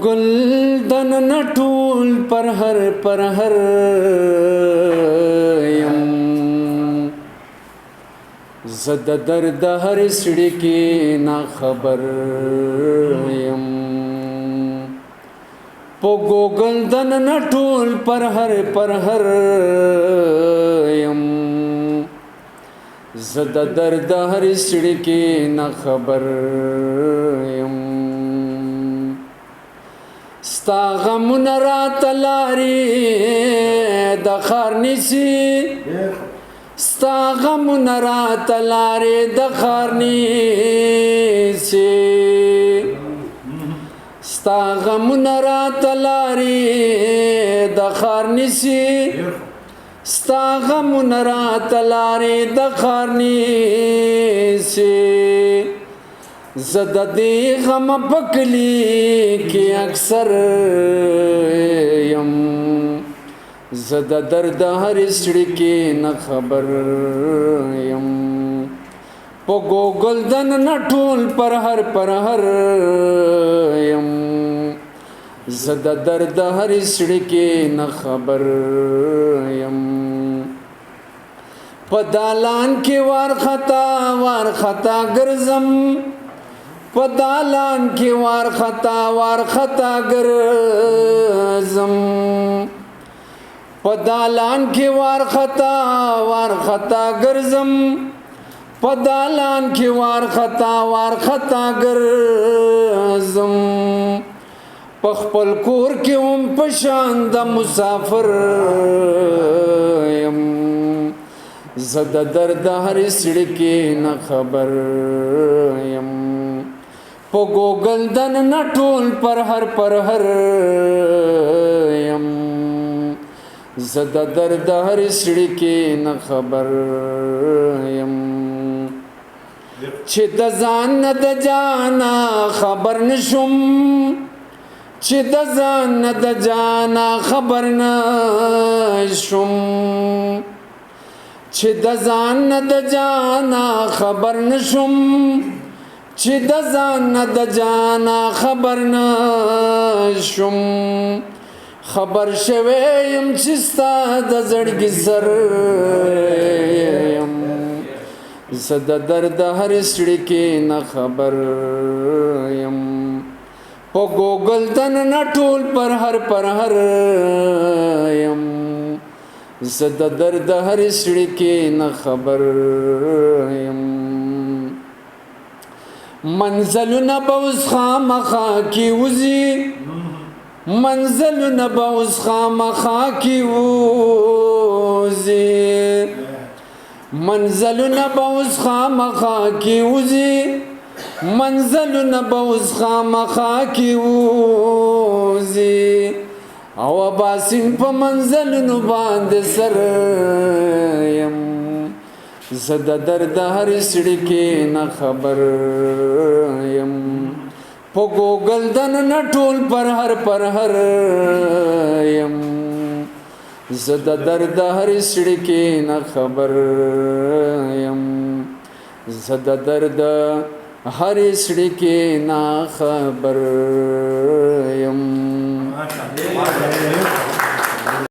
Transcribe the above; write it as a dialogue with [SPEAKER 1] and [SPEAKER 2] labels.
[SPEAKER 1] گلدن نټول پر هر یم زد درد هر سړي کې نا خبر یم په گلدن نټول پر هر یم زد درد هر سړي کې نا خبر یم ستا غمونه راته لارې د ښار نیسي ستا غمونه راته لارې د ښار نیسي ستا غمونه راته لارې د ښار نیسي ستا غمونه راته لارې د ښار نیسي زه د دې غم په کلي کې اکثر یم زه د درد هر سړي کې نه خبر یم په گلدن نه ټول پر هر یم زه د درد هر سړي کې نه خبر یم په دالان کې وارخطا ګرځم په دالان کې وارخطا ګرځم په دالان کې وارخطا ګرځم په دالان کې وارخطا ګرځم په خپل کور کې هم په شان د مسافر یم زه د درد هر سړي کې نه خبر یم په گلدن نه ټول پر هر یم زه د درد هر سړي کې نه خبر یم چې د ځان نه د جانا خبر نشم چې د ځان نه د جانا خبر نشم چې د ځان نه د جانا خبر نشم چې د ځان نه د جانا خبر نشم خبر شوی یم چې ستا د زړګي سر یم زه د درد هر سړي کې نه خبر یم په گلدن نه ټول پر هر یم زه د درد هر سړي کې نه خبر یم منزلونه به اوس خامخا کې وځي منزلونه به اوس خامخا کې وځي منزلونه به اوس خامخا کې وځي منزلونه به اوس خامخا کې وځي او باسم په منزلونو باندې سر یم زه د درد هر سړي کې نه خبر یم په گلدن نه ټول پر هر یم زه د درد هر سړي کې نه خبر یم زه د درد هر سړي کې نه خبر یم